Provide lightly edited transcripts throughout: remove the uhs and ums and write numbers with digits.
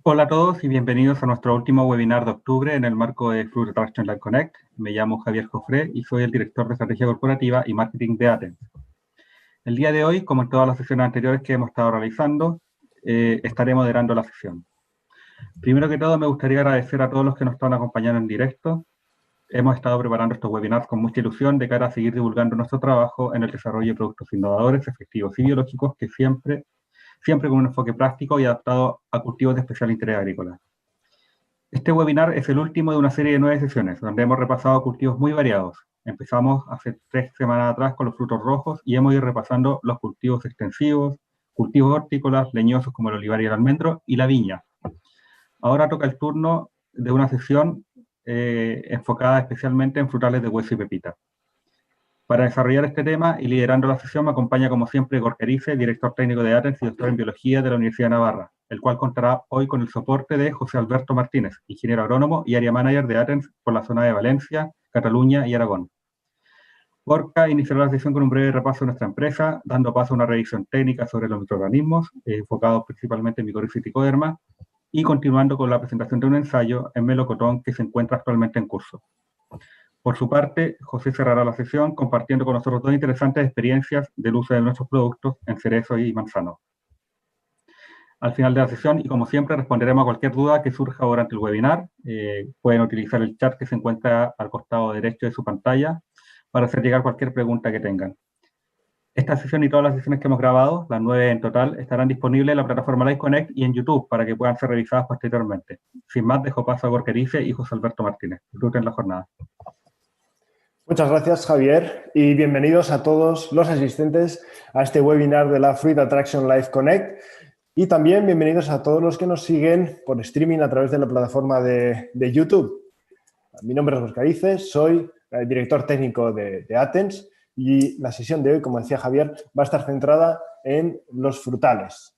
Hola a todos y bienvenidos a nuestro último webinar de octubre en el marco de Fruit Attraction Live Connect. Me llamo Javier Jofré y soy el director de Estrategia Corporativa y Marketing de Athens. El día de hoy, como en todas las sesiones anteriores que hemos estado realizando, estaré moderando la sesión. Primero que todo, me gustaría agradecer a todos los que nos están acompañando en directo. Hemos estado preparando estos webinars con mucha ilusión de cara a seguir divulgando nuestro trabajo en el desarrollo de productos innovadores, efectivos y biológicos que siempre con un enfoque práctico y adaptado a cultivos de especial interés agrícola. Este webinar es el último de una serie de 9 sesiones, donde hemos repasado cultivos muy variados. Empezamos hace 3 semanas atrás con los frutos rojos y hemos ido repasando los cultivos extensivos, cultivos hortícolas, leñosos como el olivar y el almendro, y la viña. Ahora toca el turno de una sesión enfocada especialmente en frutales de hueso y pepita. Para desarrollar este tema y liderando la sesión me acompaña como siempre Igor Querice, director técnico de Athens y doctor en biología de la Universidad de Navarra, el cual contará hoy con el soporte de José Alberto Martínez, ingeniero agrónomo y área manager de Athens por la zona de Valencia, Cataluña y Aragón. Gorka iniciará la sesión con un breve repaso de nuestra empresa, dando paso a una revisión técnica sobre los microorganismos, enfocados principalmente en Mycorrhiza y Tricoderma, y continuando con la presentación de un ensayo en melocotón que se encuentra actualmente en curso. Por su parte, José cerrará la sesión compartiendo con nosotros 2 interesantes experiencias del uso de nuestros productos en cerezo y manzano. Al final de la sesión, y como siempre, responderemos a cualquier duda que surja durante el webinar. Pueden utilizar el chat que se encuentra al costado derecho de su pantalla para hacer llegar cualquier pregunta que tengan. Esta sesión y todas las sesiones que hemos grabado, las 9 en total, estarán disponibles en la plataforma Live Connect y en YouTube para que puedan ser revisadas posteriormente. Sin más, dejo paso a Igor Querice y José Alberto Martínez. Disfruten la jornada. Muchas gracias, Javier, y bienvenidos a todos los asistentes a este webinar de la Fruit Attraction Live Connect. Y también bienvenidos a todos los que nos siguen por streaming a través de la plataforma de YouTube. Mi nombre es José Querice, soy el director técnico de Athens y la sesión de hoy, como decía Javier, va a estar centrada en los frutales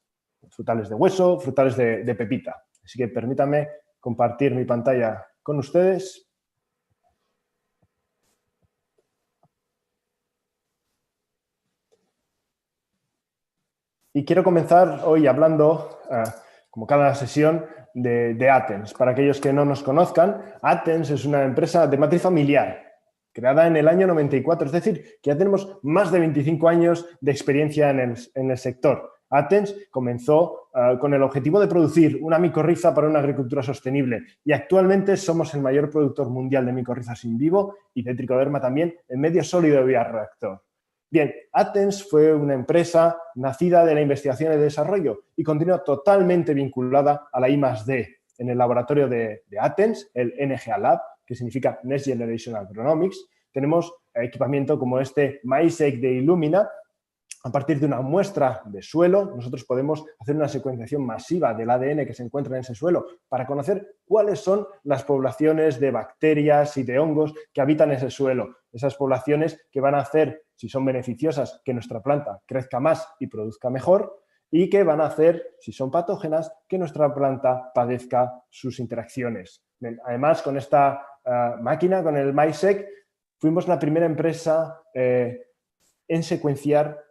de hueso, frutales de pepita. Así que permítanme compartir mi pantalla con ustedes. Y quiero comenzar hoy hablando, como cada sesión, de Athens. Para aquellos que no nos conozcan, Athens es una empresa de matriz familiar, creada en el año 94, es decir, que ya tenemos más de 25 años de experiencia en el sector. Athens comenzó con el objetivo de producir una micorriza para una agricultura sostenible y actualmente somos el mayor productor mundial de micorrizas in vivo y de tricoderma también en medio sólido de bioreactor. Bien, Athens fue una empresa nacida de la investigación y desarrollo y continúa totalmente vinculada a la I+D. En el laboratorio de Athens, el NGA Lab, que significa Next Generation Agronomics, tenemos equipamiento como este MySec de Illumina. A partir de una muestra de suelo, nosotros podemos hacer una secuenciación masiva del ADN que se encuentra en ese suelo para conocer cuáles son las poblaciones de bacterias y de hongos que habitan ese suelo. Esas poblaciones que van a hacer, si son beneficiosas, que nuestra planta crezca más y produzca mejor, y que van a hacer, si son patógenas, que nuestra planta padezca sus interacciones. Bien, además, con esta máquina, con el MySec, fuimos la primera empresa en secuenciar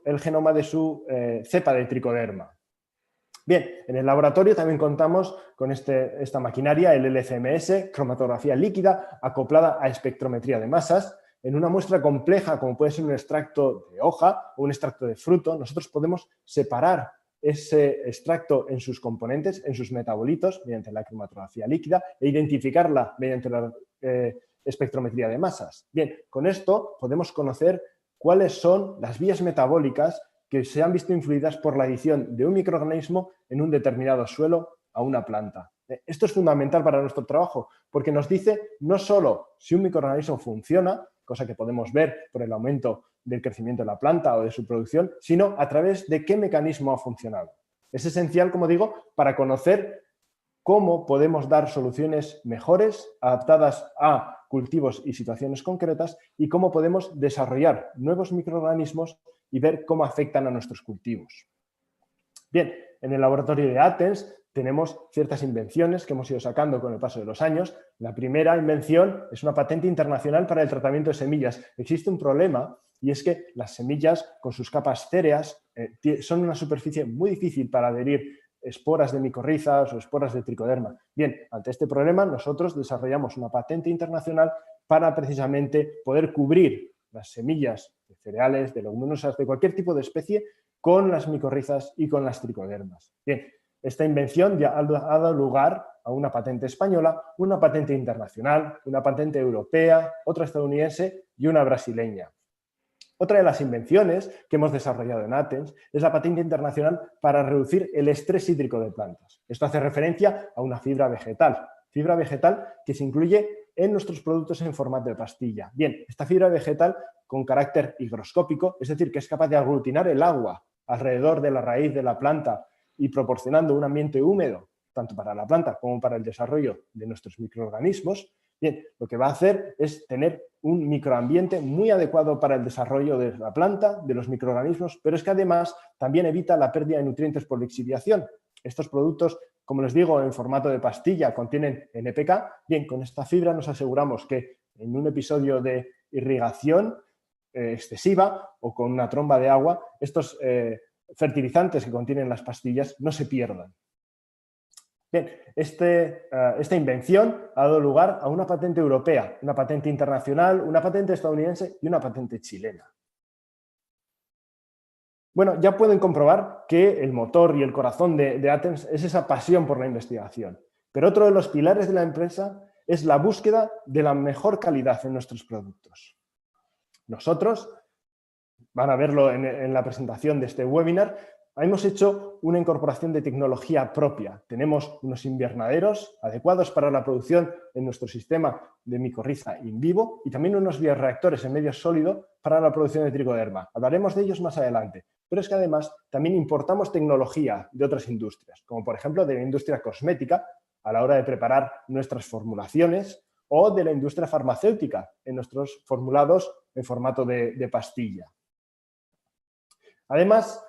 el genoma de su cepa de tricoderma. Bien, en el laboratorio también contamos con esta maquinaria, el LCMS, cromatografía líquida, acoplada a espectrometría de masas. En una muestra compleja, como puede ser un extracto de hoja o un extracto de fruto, nosotros podemos separar ese extracto en sus componentes, en sus metabolitos, mediante la cromatografía líquida, e identificarla mediante la espectrometría de masas. Bien, con esto podemos conocer cuáles son las vías metabólicas que se han visto influidas por la adición de un microorganismo en un determinado suelo a una planta. Esto es fundamental para nuestro trabajo porque nos dice no solo si un microorganismo funciona, cosa que podemos ver por el aumento del crecimiento de la planta o de su producción, sino a través de qué mecanismo ha funcionado. Es esencial, como digo, para conocer cómo podemos dar soluciones mejores, adaptadas a cultivos y situaciones concretas, y cómo podemos desarrollar nuevos microorganismos y ver cómo afectan a nuestros cultivos. Bien, en el laboratorio de Athens tenemos ciertas invenciones que hemos ido sacando con el paso de los años. La primera invención es una patente internacional para el tratamiento de semillas. Existe un problema y es que las semillas con sus capas céreas son una superficie muy difícil para adherir esporas de micorrizas o esporas de tricoderma. Bien, ante este problema nosotros desarrollamos una patente internacional para precisamente poder cubrir las semillas de cereales, de leguminosas, de cualquier tipo de especie con las micorrizas y con las tricodermas. Bien, esta invención ya ha dado lugar a una patente española, una patente internacional, una patente europea, otra estadounidense y una brasileña. Otra de las invenciones que hemos desarrollado en Athens es la patente internacional para reducir el estrés hídrico de plantas. Esto hace referencia a una fibra vegetal que se incluye en nuestros productos en formato de pastilla. Bien, esta fibra vegetal con carácter higroscópico, es decir, que es capaz de aglutinar el agua alrededor de la raíz de la planta y proporcionando un ambiente húmedo, tanto para la planta como para el desarrollo de nuestros microorganismos. Bien, lo que va a hacer es tener un microambiente muy adecuado para el desarrollo de la planta, de los microorganismos, pero es que además también evita la pérdida de nutrientes por lixiviación. Estos productos, como les digo, en formato de pastilla contienen NPK. Bien, con esta fibra nos aseguramos que en un episodio de irrigación excesiva o con una tromba de agua, estos fertilizantes que contienen las pastillas no se pierdan. Bien, esta invención ha dado lugar a una patente europea, una patente internacional, una patente estadounidense y una patente chilena. Bueno, ya pueden comprobar que el motor y el corazón de Athens es esa pasión por la investigación. Pero otro de los pilares de la empresa es la búsqueda de la mejor calidad en nuestros productos. Nosotros, van a verlo en la presentación de este webinar, hemos hecho una incorporación de tecnología propia. Tenemos unos invernaderos adecuados para la producción en nuestro sistema de micorriza in vivo y también unos bioreactores en medio sólido para la producción de tricoderma. Hablaremos de ellos más adelante. Pero es que además también importamos tecnología de otras industrias, como por ejemplo de la industria cosmética a la hora de preparar nuestras formulaciones o de la industria farmacéutica en nuestros formulados en formato de pastilla. Además,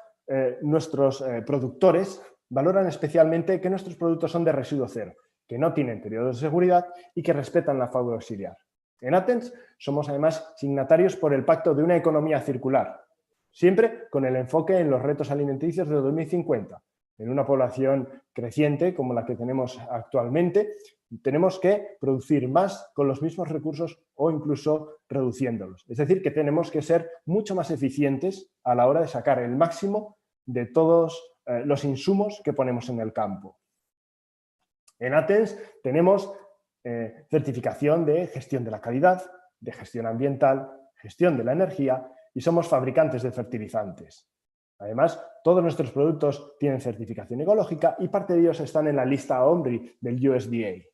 nuestros productores valoran especialmente que nuestros productos son de residuo cero, que no tienen periodos de seguridad y que respetan la fauna auxiliar. En Athens somos además signatarios por el Pacto de una Economía Circular, siempre con el enfoque en los retos alimenticios de 2050. En una población creciente como la que tenemos actualmente, tenemos que producir más con los mismos recursos o incluso reduciéndolos. Es decir, que tenemos que ser mucho más eficientes a la hora de sacar el máximo de todos los insumos que ponemos en el campo. En Athens tenemos certificación de gestión de la calidad, de gestión ambiental, gestión de la energía y somos fabricantes de fertilizantes. Además, todos nuestros productos tienen certificación ecológica y parte de ellos están en la lista OMRI del USDA.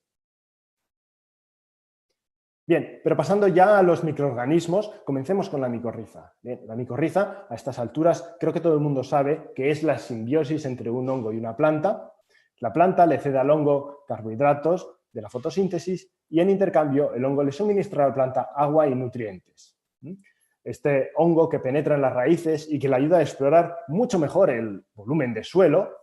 Bien, pero pasando ya a los microorganismos, comencemos con la micorriza. Bien, la micorriza, a estas alturas, creo que todo el mundo sabe que es la simbiosis entre un hongo y una planta. La planta le cede al hongo carbohidratos de la fotosíntesis y en intercambio el hongo le suministra a la planta agua y nutrientes. Este hongo que penetra en las raíces y que le ayuda a explorar mucho mejor el volumen de suelo,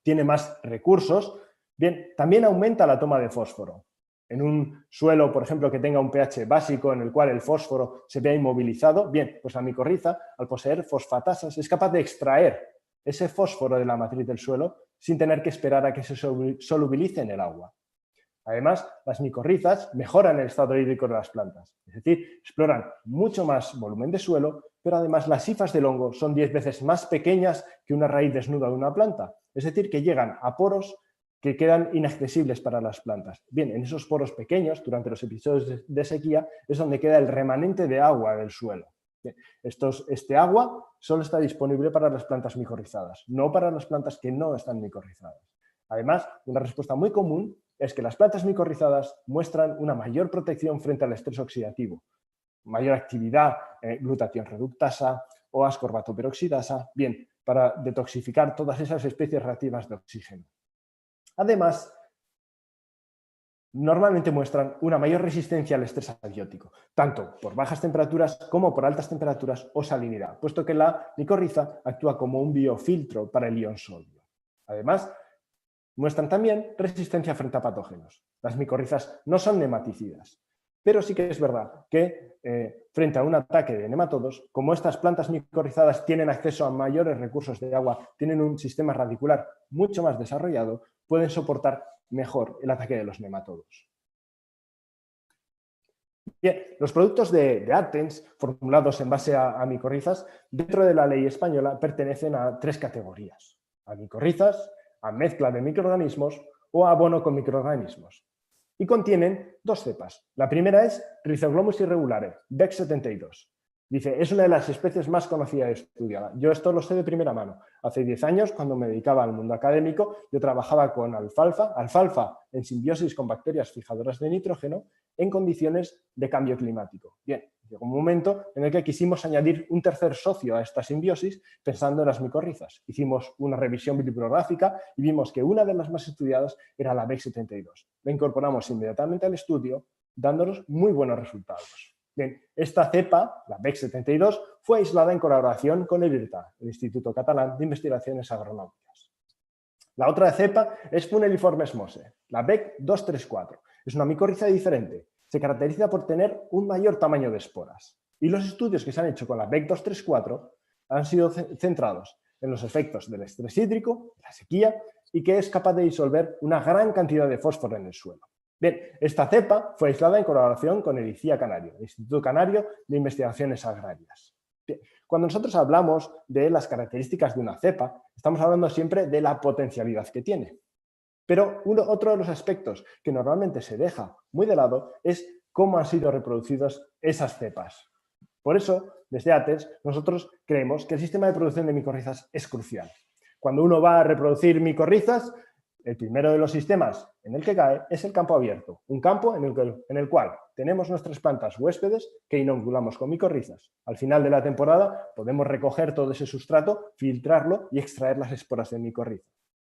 tiene más recursos, bien, también aumenta la toma de fósforo. En un suelo, por ejemplo, que tenga un pH básico en el cual el fósforo se vea inmovilizado, bien, pues la micorriza, al poseer fosfatasas, es capaz de extraer ese fósforo de la matriz del suelo sin tener que esperar a que se solubilice en el agua. Además, las micorrizas mejoran el estado hídrico de las plantas, es decir, exploran mucho más volumen de suelo, pero además las hifas del hongo son 10 veces más pequeñas que una raíz desnuda de una planta, es decir, que llegan a poros que quedan inaccesibles para las plantas. Bien, en esos poros pequeños, durante los episodios de sequía, es donde queda el remanente de agua del suelo. Bien, este agua solo está disponible para las plantas micorrizadas, no para las plantas que no están micorrizadas. Además, una respuesta muy común es que las plantas micorrizadas muestran una mayor protección frente al estrés oxidativo, mayor actividad glutatión reductasa o ascorbatoperoxidasa, bien, para detoxificar todas esas especies reactivas de oxígeno. Además, normalmente muestran una mayor resistencia al estrés abiótico, tanto por bajas temperaturas como por altas temperaturas o salinidad, puesto que la micorriza actúa como un biofiltro para el ion sodio. Además, muestran también resistencia frente a patógenos. Las micorrizas no son nematicidas. Pero sí que es verdad que frente a un ataque de nematodos, como estas plantas micorrizadas tienen acceso a mayores recursos de agua, tienen un sistema radicular mucho más desarrollado, pueden soportar mejor el ataque de los nematodos. Bien, los productos de Athens, formulados en base a micorrizas, dentro de la ley española pertenecen a 3 categorías: a micorrizas, a mezcla de microorganismos o a abono con microorganismos. Y contienen 2 cepas. La primera es Rhizoglomus irregulare, BEC 72. Dice, es una de las especies más conocidas y estudiadas. Yo esto lo sé de primera mano. Hace 10 años, cuando me dedicaba al mundo académico, yo trabajaba con alfalfa en simbiosis con bacterias fijadoras de nitrógeno en condiciones de cambio climático. Bien, llegó un momento en el que quisimos añadir un tercer socio a esta simbiosis pensando en las micorrizas. Hicimos una revisión bibliográfica y vimos que una de las más estudiadas era la BEC 72. La incorporamos inmediatamente al estudio, dándonos muy buenos resultados. Bien, esta cepa, la BEC 72, fue aislada en colaboración con el IRTA, el Instituto Catalán de Investigaciones Agronómicas. La otra cepa es Funeliformes mose, la BEC 234. Es una micorriza diferente. Se caracteriza por tener un mayor tamaño de esporas. Y los estudios que se han hecho con la BEC 234 han sido centrados en los efectos del estrés hídrico, la sequía, y que es capaz de disolver una gran cantidad de fósforo en el suelo. Bien, esta cepa fue aislada en colaboración con el ICIA Canario, el Instituto Canario de Investigaciones Agrarias. Bien, cuando nosotros hablamos de las características de una cepa, estamos hablando siempre de la potencialidad que tiene. Pero otro de los aspectos que normalmente se deja muy de lado es cómo han sido reproducidas esas cepas. Por eso, desde Athens, nosotros creemos que el sistema de producción de micorrizas es crucial. Cuando uno va a reproducir micorrizas, el primero de los sistemas en el que cae es el campo abierto, un campo en el cual tenemos nuestras plantas huéspedes que inoculamos con micorrizas. Al final de la temporada podemos recoger todo ese sustrato, filtrarlo y extraer las esporas de micorriza.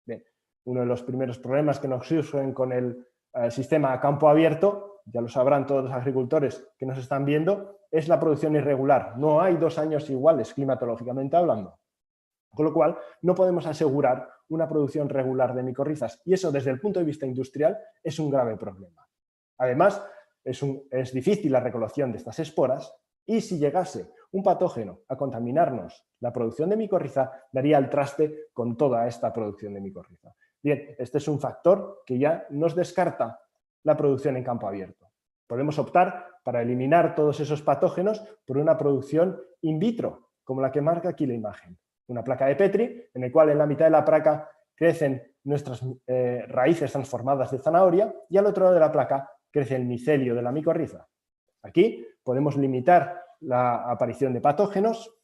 Bien, uno de los primeros problemas que nos surgen con el sistema a campo abierto, ya lo sabrán todos los agricultores que nos están viendo, es la producción irregular. No hay 2 años iguales climatológicamente hablando. Con lo cual, no podemos asegurar una producción regular de micorrizas y eso desde el punto de vista industrial es un grave problema. Además, es difícil la recolección de estas esporas y si llegase un patógeno a contaminarnos la producción de micorriza, daría el traste con toda esta producción de micorriza. Bien, este es un factor que ya nos descarta la producción en campo abierto. Podemos optar para eliminar todos esos patógenos por una producción in vitro, como la que marca aquí la imagen. Una placa de Petri, en el cual en la mitad de la placa crecen nuestras raíces transformadas de zanahoria y al otro lado de la placa crece el micelio de la micorriza. Aquí podemos limitar la aparición de patógenos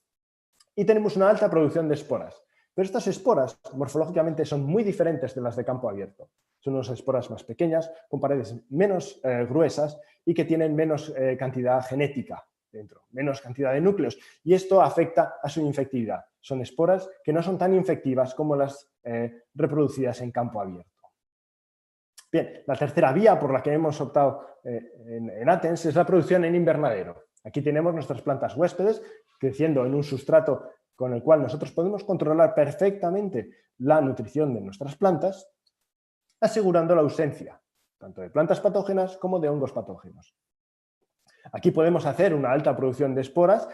y tenemos una alta producción de esporas. Pero estas esporas morfológicamente son muy diferentes de las de campo abierto. Son unas esporas más pequeñas, con paredes menos gruesas y que tienen menos cantidad genética dentro, menos cantidad de núcleos, y esto afecta a su infectividad. Son esporas que no son tan infectivas como las reproducidas en campo abierto. Bien, la tercera vía por la que hemos optado en Athens es la producción en invernadero. Aquí tenemos nuestras plantas huéspedes creciendo en un sustrato con el cual nosotros podemos controlar perfectamente la nutrición de nuestras plantas, asegurando la ausencia tanto de plantas patógenas como de hongos patógenos. Aquí podemos hacer una alta producción de esporas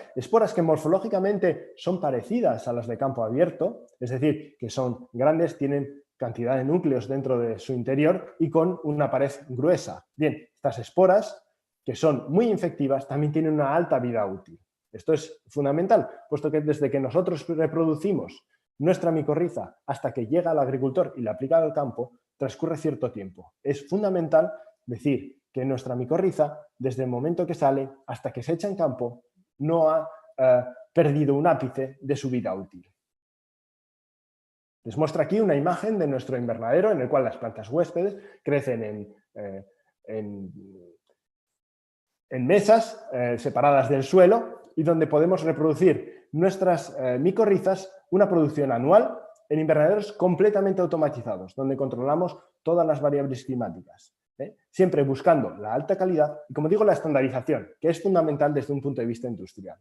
que morfológicamente son parecidas a las de campo abierto, es decir, que son grandes, tienen cantidad de núcleos dentro de su interior y con una pared gruesa. Bien, estas esporas, que son muy infectivas, también tienen una alta vida útil. Esto es fundamental, puesto que desde que nosotros reproducimos nuestra micorriza hasta que llega al agricultor y la aplica al campo, transcurre cierto tiempo. Es fundamental decir que nuestra micorriza, desde el momento que sale hasta que se echa en campo, no ha perdido un ápice de su vida útil. Les muestro aquí una imagen de nuestro invernadero en el cual las plantas huéspedes crecen en mesas separadas del suelo y donde podemos reproducir nuestras micorrizas, una producción anual en invernaderos completamente automatizados, donde controlamos todas las variables climáticas. Siempre buscando la alta calidad y, como digo, la estandarización, que es fundamental desde un punto de vista industrial.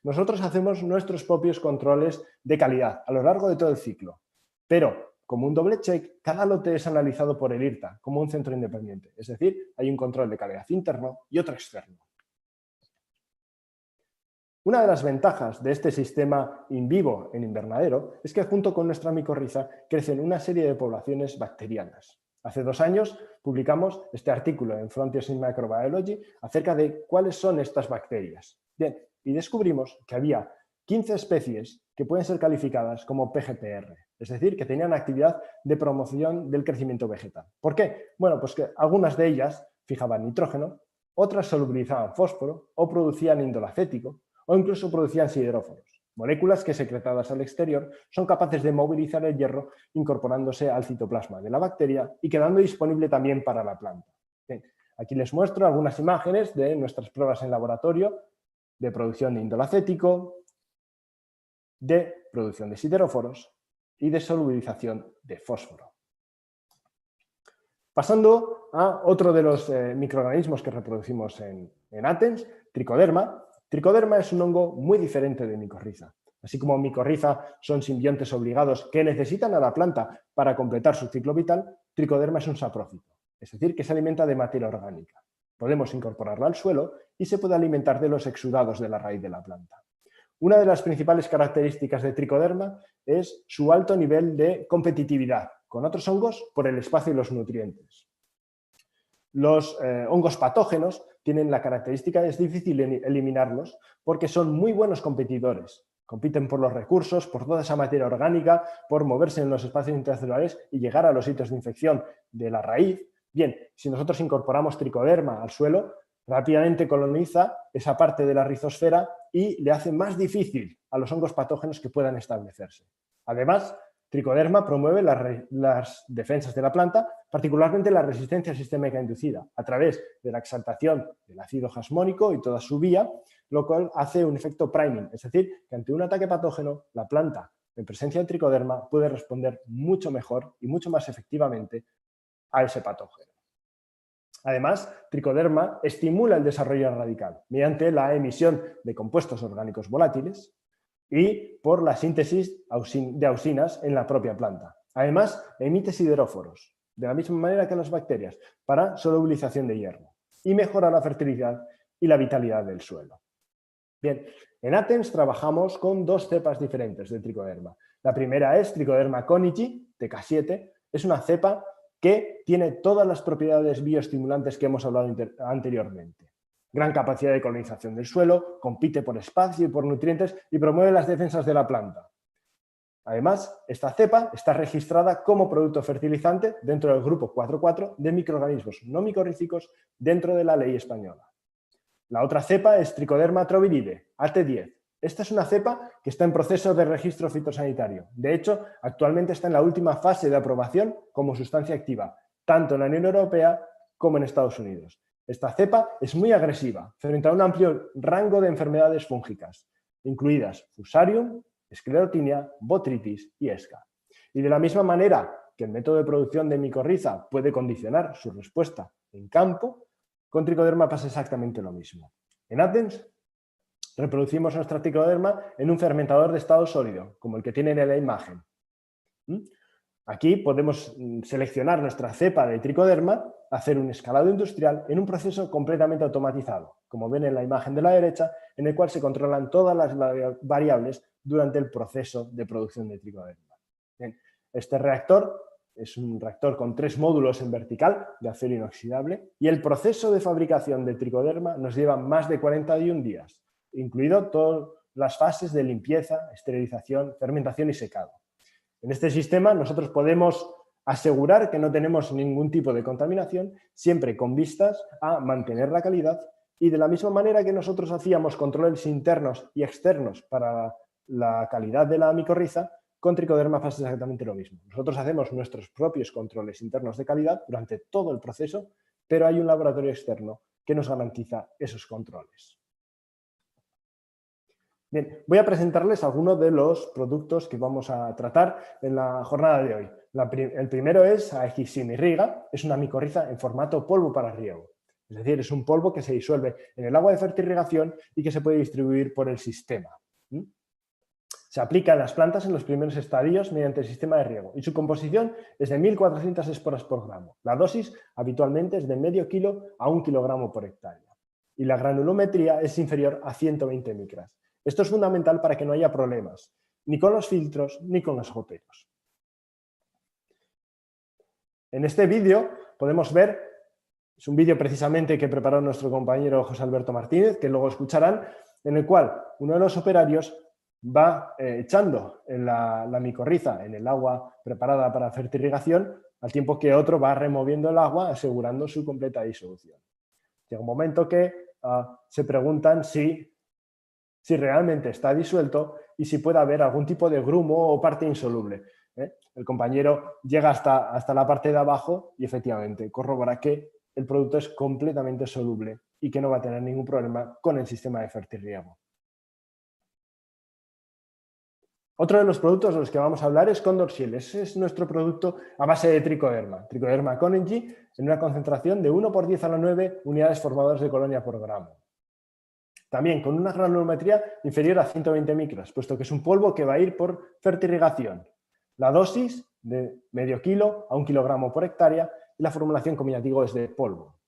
Nosotros hacemos nuestros propios controles de calidad a lo largo de todo el ciclo, pero como un doble check, cada lote es analizado por el IRTA como un centro independiente. Es decir, hay un control de calidad interno y otro externo. Una de las ventajas de este sistema in vivo en invernadero es que junto con nuestra micorriza crecen una serie de poblaciones bacterianas. Hace 2 años publicamos este artículo en Frontiers in Microbiology acerca de cuáles son estas bacterias. Bien, y descubrimos que había 15 especies que pueden ser calificadas como PGPR, es decir, que tenían actividad de promoción del crecimiento vegetal. ¿Por qué? Bueno, pues que algunas de ellas fijaban nitrógeno, otras solubilizaban fósforo o producían indolacético, o incluso producían sideróforos, moléculas que secretadas al exterior son capaces de movilizar el hierro incorporándose al citoplasma de la bacteria y quedando disponible también para la planta. Bien, aquí les muestro algunas imágenes de nuestras pruebas en laboratorio de producción de indolacético, de producción de sideróforos y de solubilización de fósforo. Pasando a otro de los microorganismos que reproducimos en Athens, Tricoderma. Tricoderma es un hongo muy diferente de micorriza. Así como micorriza son simbiontes obligados que necesitan a la planta para completar su ciclo vital, Tricoderma es un saprófito, es decir, que se alimenta de materia orgánica. Podemos incorporarla al suelo y se puede alimentar de los exudados de la raíz de la planta. Una de las principales características de Tricoderma es su alto nivel de competitividad con otros hongos por el espacio y los nutrientes. Los hongos patógenos tienen la característica de que es difícil eliminarlos porque son muy buenos competidores. Compiten por los recursos, por toda esa materia orgánica, por moverse en los espacios intracelulares y llegar a los sitios de infección de la raíz. Bien, si nosotros incorporamos Tricoderma al suelo, rápidamente coloniza esa parte de la rizosfera y le hace más difícil a los hongos patógenos que puedan establecerse. Además, Tricoderma promueve las defensas de la planta, particularmente la resistencia sistémica inducida, a través de la exaltación del ácido jasmónico y toda su vía, lo cual hace un efecto priming, es decir, que ante un ataque patógeno, la planta, en presencia de Tricoderma, puede responder mucho mejor y mucho más efectivamente a ese patógeno. Además, Tricoderma estimula el desarrollo radical mediante la emisión de compuestos orgánicos volátiles y por la síntesis de auxinas en la propia planta. Además, emite sideróforos, de la misma manera que las bacterias, para solubilización de hierro y mejora la fertilidad y la vitalidad del suelo. Bien, en Athens trabajamos con 2 cepas diferentes de Tricoderma. La primera es Tricoderma conichi, TK7, es una cepa que tiene todas las propiedades bioestimulantes que hemos hablado anteriormente. Gran capacidad de colonización del suelo, compite por espacio y por nutrientes y promueve las defensas de la planta. Además, esta cepa está registrada como producto fertilizante dentro del grupo 4.4 de microorganismos no micorrízicos dentro de la ley española. La otra cepa es Tricoderma troviridae, AT10. Esta es una cepa que está en proceso de registro fitosanitario. De hecho, actualmente está en la última fase de aprobación como sustancia activa, tanto en la Unión Europea como en Estados Unidos. Esta cepa es muy agresiva frente a un amplio rango de enfermedades fúngicas, incluidas Fusarium, esclerotinia, botrytis y ESCA. Y de la misma manera que el método de producción de micorriza puede condicionar su respuesta en campo, con Tricoderma pasa exactamente lo mismo. En Athens reproducimos nuestra Tricoderma en un fermentador de estado sólido, como el que tienen en la imagen. Aquí podemos seleccionar nuestra cepa de Tricoderma, hacer un escalado industrial en un proceso completamente automatizado, como ven en la imagen de la derecha, en el cual se controlan todas las variables durante el proceso de producción de Tricoderma. Bien, este reactor es un reactor con 3 módulos en vertical de acero inoxidable y el proceso de fabricación de Tricoderma nos lleva más de 41 días, incluido todas las fases de limpieza, esterilización, fermentación y secado. En este sistema nosotros podemos asegurar que no tenemos ningún tipo de contaminación, siempre con vistas a mantener la calidad y de la misma manera que nosotros hacíamos controles internos y externos para la calidad de la micorriza, con Tricoderma pasa exactamente lo mismo. Nosotros hacemos nuestros propios controles internos de calidad durante todo el proceso, pero hay un laboratorio externo que nos garantiza esos controles. Bien, voy a presentarles algunos de los productos que vamos a tratar en la jornada de hoy. El primero es Aegisimiriga, es una micorriza en formato polvo para riego. Es decir, es un polvo que se disuelve en el agua de fertirrigación y que se puede distribuir por el sistema. Se aplica en las plantas en los primeros estadios mediante el sistema de riego y su composición es de 1.400 esporas por gramo. La dosis habitualmente es de medio kilo a 1 kilogramo por hectárea y la granulometría es inferior a 120 micras. Esto es fundamental para que no haya problemas, ni con los filtros ni con los goteros. En este vídeo podemos ver, es un vídeo precisamente que preparó nuestro compañero José Alberto Martínez, que luego escucharán, en el cual uno de los operarios va echando la micorriza en el agua preparada para fertirrigación, al tiempo que otro va removiendo el agua asegurando su completa disolución. Llega un momento que se preguntan si realmente está disuelto y si puede haber algún tipo de grumo o parte insoluble. El compañero llega hasta la parte de abajo y efectivamente corrobora que el producto es completamente soluble y que no va a tener ningún problema con el sistema de fertirriego. Otro de los productos de los que vamos a hablar es Condor Shield. Ese es nuestro producto a base de tricoderma. Tricoderma Conergy en una concentración de 1/10⁹ unidades formadoras de colonia por gramo. También con una granulometría inferior a 120 micras, puesto que es un polvo que va a ir por fertirrigación. La dosis de medio kilo a 1 kilogramo por hectárea y la formulación, como ya digo, es de polvo.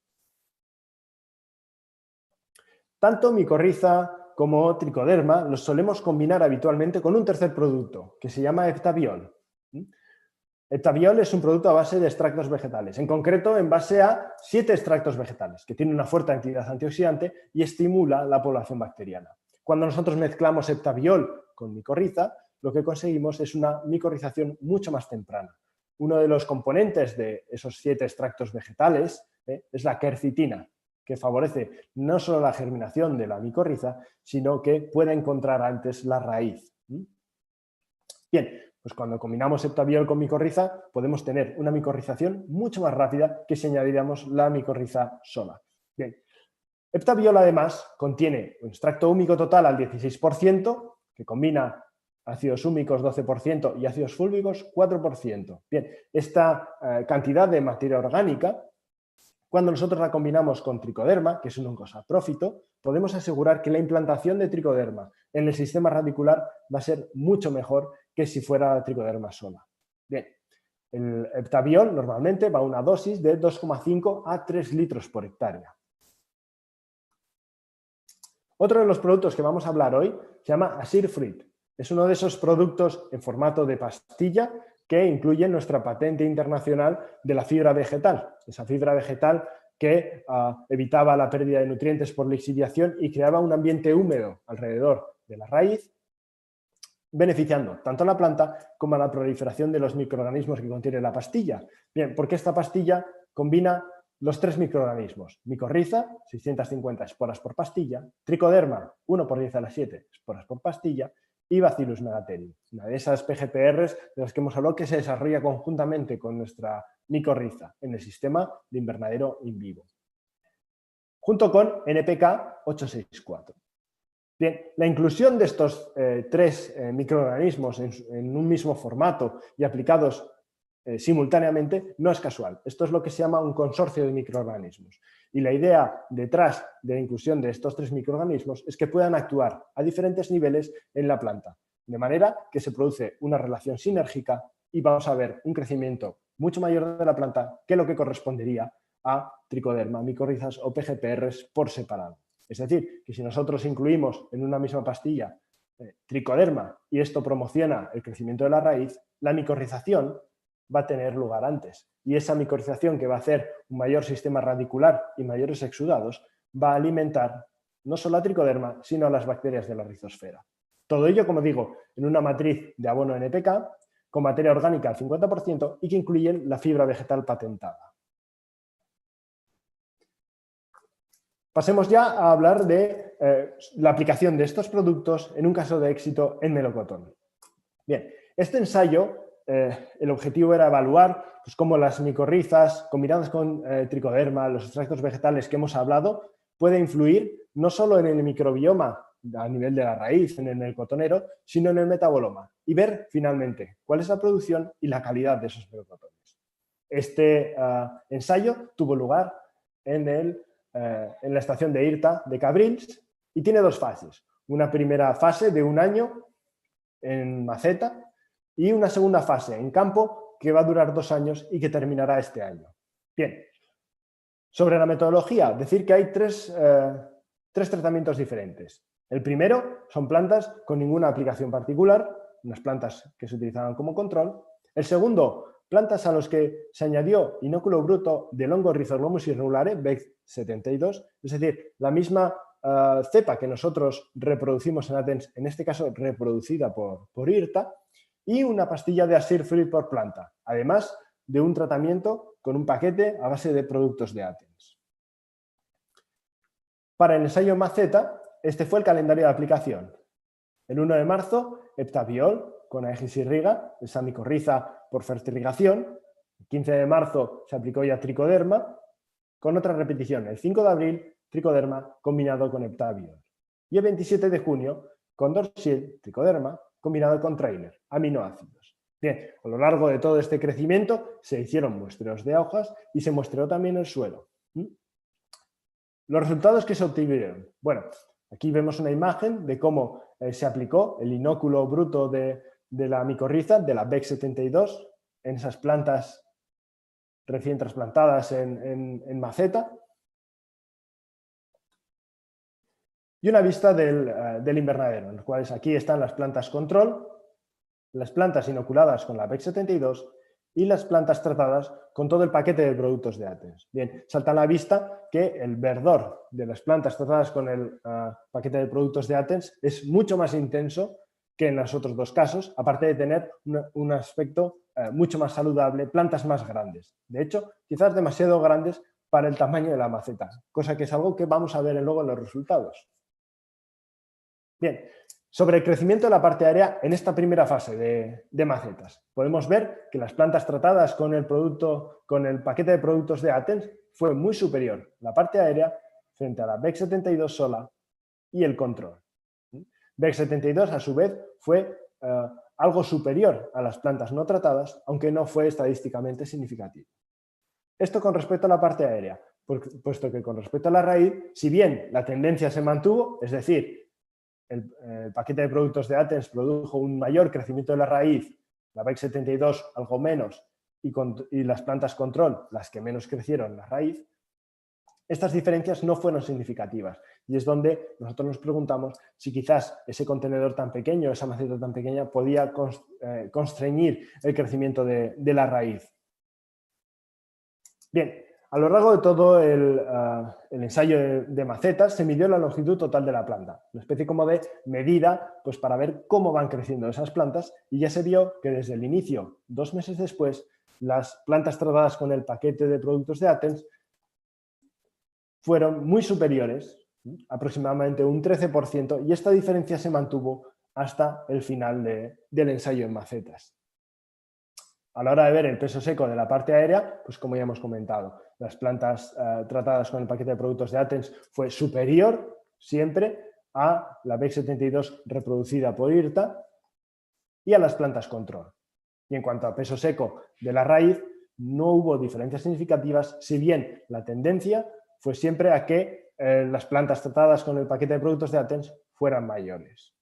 Tanto micorriza como tricoderma los solemos combinar habitualmente con un tercer producto, que se llama heptabiol. Heptabiol es un producto a base de extractos vegetales, en concreto en base a 7 extractos vegetales, que tiene una fuerte actividad antioxidante y estimula la población bacteriana. Cuando nosotros mezclamos heptabiol con micorriza, lo que conseguimos es una micorrización mucho más temprana. Uno de los componentes de esos 7 extractos vegetales es la quercitina, que favorece no solo la germinación de la micorriza, sino que puede encontrar antes la raíz. Bien, pues cuando combinamos heptabiol con micorriza podemos tener una micorrización mucho más rápida que si añadiéramos la micorriza sola. Bien, heptabiol además contiene un extracto húmico total al 16%, que combina ácidos húmicos 12% y ácidos fúlvicos 4%. Bien, esta cantidad de materia orgánica, cuando nosotros la combinamos con tricoderma, que es un oncosaprófito, podemos asegurar que la implantación de tricoderma en el sistema radicular va a ser mucho mejor que si fuera tricoderma sola. Bien, el heptabiol normalmente va a una dosis de 2,5 a 3 litros por hectárea. Otro de los productos que vamos a hablar hoy se llama Asir Fruit. Es uno de esos productos en formato de pastilla que incluye nuestra patente internacional de la fibra vegetal. Esa fibra vegetal que evitaba la pérdida de nutrientes por lixiviación y creaba un ambiente húmedo alrededor de la raíz, beneficiando tanto a la planta como a la proliferación de los microorganismos que contiene la pastilla. Bien, porque esta pastilla combina los 3 microorganismos: micorriza, 650 esporas por pastilla; tricoderma, 1/10⁷ esporas por pastilla; y Bacillus megaterium, una de esas PGPRs de las que hemos hablado que se desarrolla conjuntamente con nuestra micorriza en el sistema de invernadero in vivo, junto con NPK 864. Bien, la inclusión de estos 3 microorganismos en un mismo formato y aplicados simultáneamente no es casual. Esto es lo que se llama un consorcio de microorganismos. Y la idea detrás de la inclusión de estos 3 microorganismos es que puedan actuar a diferentes niveles en la planta, de manera que se produce una relación sinérgica y vamos a ver un crecimiento mucho mayor de la planta que lo que correspondería a tricoderma, micorrizas o PGPRs por separado. Es decir, que si nosotros incluimos en una misma pastilla tricoderma y esto promociona el crecimiento de la raíz, la micorrización va a tener lugar antes. Y esa micorrización, que va a hacer un mayor sistema radicular y mayores exudados, va a alimentar no solo a tricoderma, sino a las bacterias de la rizosfera. Todo ello, como digo, en una matriz de abono NPK, con materia orgánica al 50% y que incluyen la fibra vegetal patentada. Pasemos ya a hablar de la aplicación de estos productos en un caso de éxito en melocotón. Bien, este ensayo, el objetivo era evaluar pues, cómo las micorrizas combinadas con tricoderma, los extractos vegetales que hemos hablado, puede influir no solo en el microbioma a nivel de la raíz, en el melocotonero, sino en el metaboloma y ver finalmente cuál es la producción y la calidad de esos melocotones. Este ensayo tuvo lugar en la estación de IRTA de Cabrils y tiene 2 fases. Una primera fase de 1 año en maceta y una segunda fase en campo que va a durar 2 años y que terminará este año. Bien, sobre la metodología, decir que hay tres tratamientos diferentes. El primero son plantas con ninguna aplicación particular, unas plantas que se utilizaban como control. El segundo, plantas a los que se añadió inóculo bruto del hongo Rhizoglomus irregulare, BEC72, es decir, la misma cepa que nosotros reproducimos en Athens, en este caso reproducida por IRTA, y una pastilla de Assir Fruit por planta, además de un tratamiento con un paquete a base de productos de Athens. Para el ensayo en maceta, este fue el calendario de aplicación. El 1 de marzo, heptabiol con Aegis irriga, esa micorriza por fertirrigación. El 15 de marzo se aplicó ya tricoderma, con otra repetición. El 5 de abril, tricoderma combinado con heptabiol. Y el 27 de junio, condorcet, tricoderma, combinado con trailer, aminoácidos. Bien, a lo largo de todo este crecimiento se hicieron muestreos de hojas y se muestreó también el suelo. Los resultados que se obtuvieron. Bueno, aquí vemos una imagen de cómo se aplicó el inóculo bruto de la micorriza, de la BEC72, en esas plantas recién trasplantadas en maceta. Y una vista del invernadero, en los cuales aquí están las plantas control, las plantas inoculadas con la BEC72 y las plantas tratadas con todo el paquete de productos de Athens. Bien, salta a la vista que el verdor de las plantas tratadas con el paquete de productos de Athens es mucho más intenso que en los otros dos casos, aparte de tener un aspecto mucho más saludable, plantas más grandes. De hecho, quizás demasiado grandes para el tamaño de la maceta, cosa que es algo que vamos a ver luego en los resultados. Bien, sobre el crecimiento de la parte aérea en esta primera fase de macetas. Podemos ver que las plantas tratadas con el paquete de productos de Athens fue muy superior la parte aérea frente a la BEC72 sola y el control. BEC72 a su vez fue algo superior a las plantas no tratadas, aunque no fue estadísticamente significativo. Esto con respecto a la parte aérea, puesto que con respecto a la raíz, si bien la tendencia se mantuvo, es decir, el paquete de productos de Athens produjo un mayor crecimiento de la raíz, la BEC72 algo menos y las plantas control las que menos crecieron la raíz, estas diferencias no fueron significativas y es donde nosotros nos preguntamos si quizás ese contenedor tan pequeño, esa maceta tan pequeña podía constreñir el crecimiento de la raíz. Bien, a lo largo de todo el ensayo de macetas se midió la longitud total de la planta, una especie como de medida pues, para ver cómo van creciendo esas plantas y ya se vio que desde el inicio, 2 meses después, las plantas tratadas con el paquete de productos de Athens fueron muy superiores, aproximadamente un 13%, y esta diferencia se mantuvo hasta el final del ensayo en macetas. A la hora de ver el peso seco de la parte aérea, pues como ya hemos comentado, las plantas tratadas con el paquete de productos de Athens fue superior siempre a la BEC72 reproducida por IRTA y a las plantas control. Y en cuanto a peso seco de la raíz, no hubo diferencias significativas, si bien la tendencia fue siempre a que las plantas tratadas con el paquete de productos de Athens fueran mayores.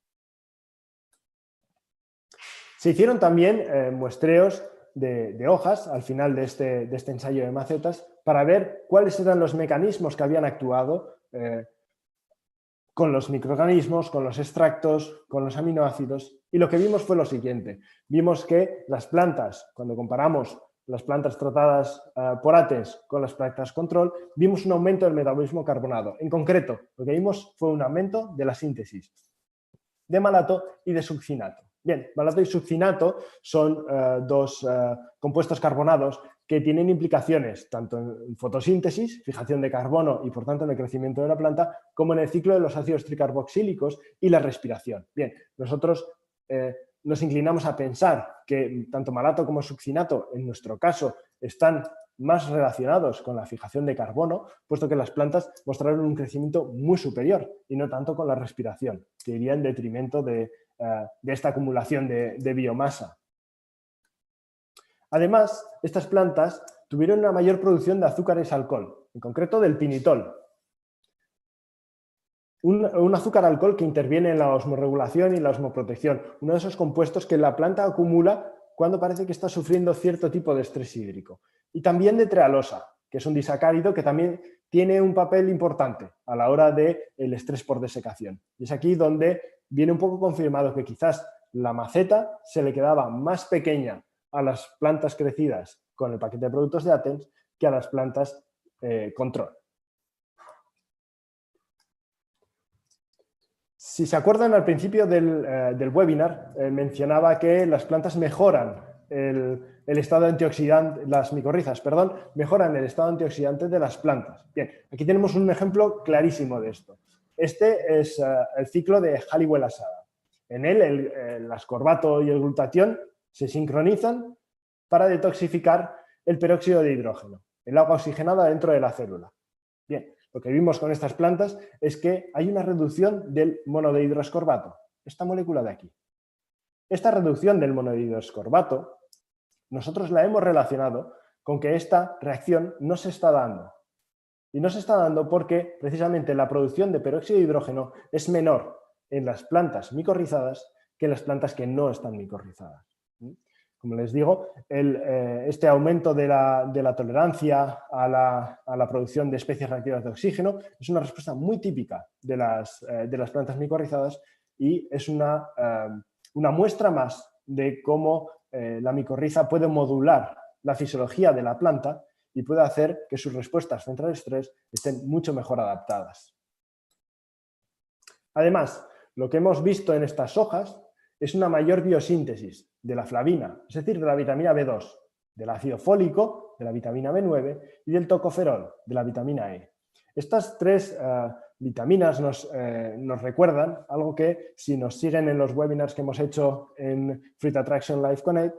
Se hicieron también muestreos de hojas al final de este ensayo de macetas para ver cuáles eran los mecanismos que habían actuado con los microorganismos, con los extractos, con los aminoácidos, y lo que vimos fue lo siguiente. Vimos que las plantas, cuando comparamos las plantas tratadas por Athens con las plantas control, vimos un aumento del metabolismo carbonado. En concreto, lo que vimos fue un aumento de la síntesis de malato y de succinato. Bien, malato y succinato son dos compuestos carbonados que tienen implicaciones tanto en fotosíntesis, fijación de carbono y por tanto en el crecimiento de la planta, como en el ciclo de los ácidos tricarboxílicos y la respiración. Bien, nosotros nos inclinamos a pensar que tanto malato como succinato, en nuestro caso, están más relacionados con la fijación de carbono, puesto que las plantas mostraron un crecimiento muy superior y no tanto con la respiración, que iría en detrimento de esta acumulación de biomasa. Además, estas plantas tuvieron una mayor producción de azúcares alcohol, en concreto del pinitol. un azúcar alcohol que interviene en la osmorregulación y la osmoprotección, uno de esos compuestos que la planta acumula cuando parece que está sufriendo cierto tipo de estrés hídrico. Y también de trealosa, que es un disacárido que también tiene un papel importante a la hora del estrés por desecación. Y es aquí donde viene un poco confirmado que quizás la maceta se le quedaba más pequeña a las plantas crecidas con el paquete de productos de Athens que a las plantas control. Si se acuerdan, al principio del webinar mencionaba que las plantas mejoran el estado antioxidante, las micorrizas, perdón, mejoran el estado antioxidante de las plantas. Bien, aquí tenemos un ejemplo clarísimo de esto. Este es el ciclo de Halliwell asada. En él el ascorbato y el glutatión se sincronizan para detoxificar el peróxido de hidrógeno, el agua oxigenada dentro de la célula. Bien, lo que vimos con estas plantas es que hay una reducción del monodehidroascorbato, esta molécula de aquí. Esta reducción del monodehidroascorbato nosotros la hemos relacionado con que esta reacción no se está dando. Y no se está dando porque precisamente la producción de peróxido de hidrógeno es menor en las plantas micorrizadas que en las plantas que no están micorrizadas. Como les digo, este aumento de la tolerancia a la producción de especies reactivas de oxígeno es una respuesta muy típica de las plantas micorrizadas y es una muestra más de cómo la micorriza puede modular la fisiología de la planta y puede hacer que sus respuestas frente al estrés estén mucho mejor adaptadas. Además, lo que hemos visto en estas hojas es una mayor biosíntesis de la flavina, es decir, de la vitamina B2, del ácido fólico, de la vitamina B9 y del tocoferol, de la vitamina E. Estas tres vitaminas nos recuerdan algo que, si nos siguen en los webinars que hemos hecho en Fruit Attraction Live Connect,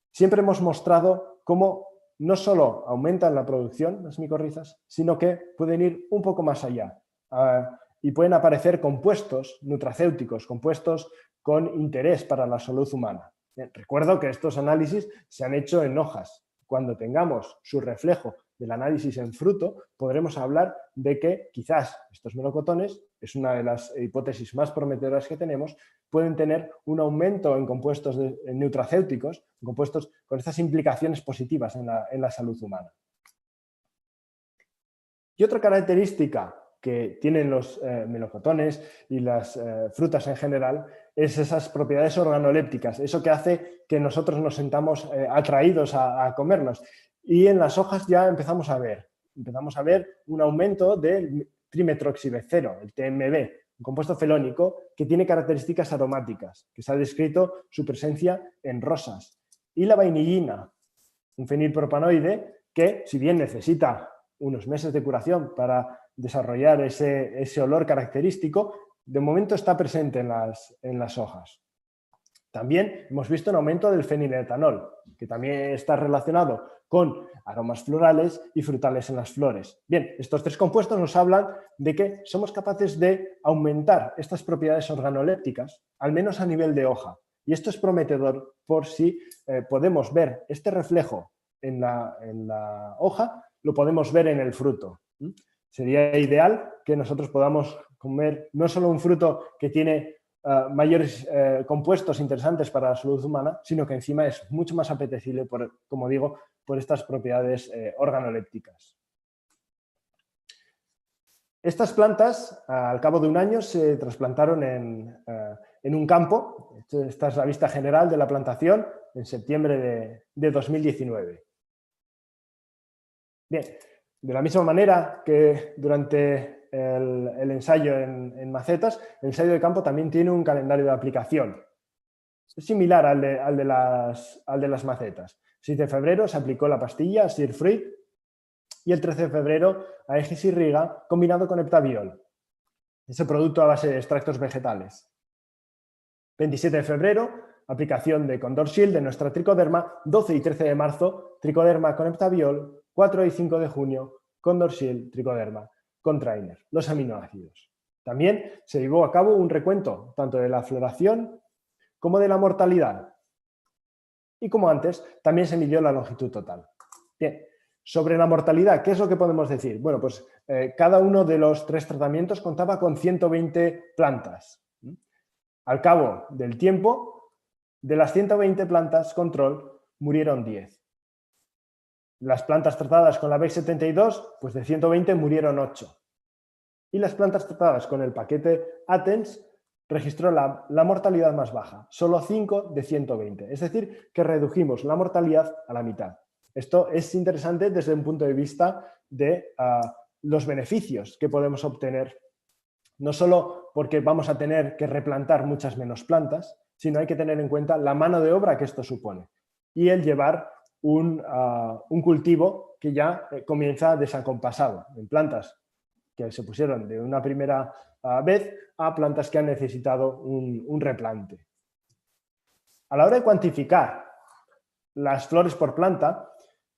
siempre hemos mostrado cómo no solo aumentan la producción las micorrizas, sino que pueden ir un poco más allá y pueden aparecer compuestos nutracéuticos, compuestos con interés para la salud humana. Recuerdo que estos análisis se han hecho en hojas. Cuando tengamos su reflejo del análisis en fruto, podremos hablar de que quizás estos melocotones, es una de las hipótesis más prometedoras que tenemos, pueden tener un aumento en compuestos nutracéuticos, compuestos con estas implicaciones positivas en la salud humana. Y otra característica que tienen los melocotones y las frutas en general es esas propiedades organolépticas, eso que hace que nosotros nos sentamos atraídos a comerlos. Y en las hojas ya empezamos a ver un aumento del trimetroxibecero, el TMB, un compuesto felónico que tiene características aromáticas, que se ha descrito su presencia en rosas. Y la vainillina, un fenilpropanoide que, si bien necesita unos meses de curación para desarrollar ese olor característico, de momento está presente en las hojas. También hemos visto un aumento del feniletanol, que también está relacionado con aromas florales y frutales en las flores. Bien, estos tres compuestos nos hablan de que somos capaces de aumentar estas propiedades organolépticas, al menos a nivel de hoja. Y esto es prometedor por si podemos ver este reflejo en la hoja, lo podemos ver en el fruto. Sería ideal que nosotros podamos comer no solo un fruto que tiene mayores compuestos interesantes para la salud humana, sino que encima es mucho más apetecible, como digo, por estas propiedades organolépticas. Estas plantas, al cabo de un año, se trasplantaron en un campo. Esta es la vista general de la plantación en septiembre de 2019. Bien, de la misma manera que durante el ensayo en macetas, el ensayo de campo también tiene un calendario de aplicación. Es similar al de las macetas. El 6 de febrero se aplicó la pastilla Sir Fruit y el 13 de febrero Aegis irriga combinado con heptaviol, ese producto a base de extractos vegetales. 27 de febrero, aplicación de Condor Shield de nuestra tricoderma. 12 y 13 de marzo, tricoderma con heptaviol. 4 y 5 de junio, Condor Shield, tricoderma con trainer, los aminoácidos. También se llevó a cabo un recuento tanto de la floración como de la mortalidad. Y como antes, también se midió la longitud total. Bien, Sobre la mortalidad, ¿qué es lo que podemos decir? Bueno, pues cada uno de los 3 tratamientos contaba con 120 plantas. Al cabo del tiempo, de las 120 plantas control, murieron 10. Las plantas tratadas con la BEC72, pues de 120 murieron 8. Y las plantas tratadas con el paquete Athens registró la mortalidad más baja, solo 5 de 120. Es decir, que redujimos la mortalidad a la mitad. Esto es interesante desde un punto de vista de los beneficios que podemos obtener, no solo porque vamos a tener que replantar muchas menos plantas, sino hay que tener en cuenta la mano de obra que esto supone y el llevar un cultivo que ya comienza desacompasado en plantas que se pusieron de una primera vez a plantas que han necesitado un replante. A la hora de cuantificar las flores por planta,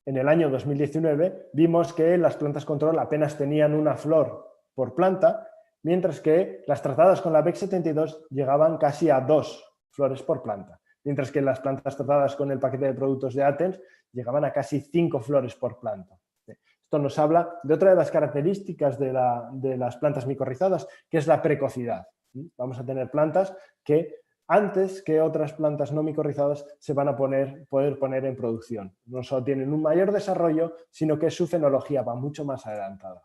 en el año 2019 vimos que las plantas control apenas tenían una flor por planta, mientras que las tratadas con la BEC72 llegaban casi a 2 flores por planta, mientras que las plantas tratadas con el paquete de productos de Athens llegaban a casi 5 flores por planta. Esto nos habla de otra de las características de las plantas micorrizadas, que es la precocidad. Vamos a tener plantas que antes que otras plantas no micorrizadas se van a poder poner en producción. No solo tienen un mayor desarrollo, sino que su fenología va mucho más adelantada.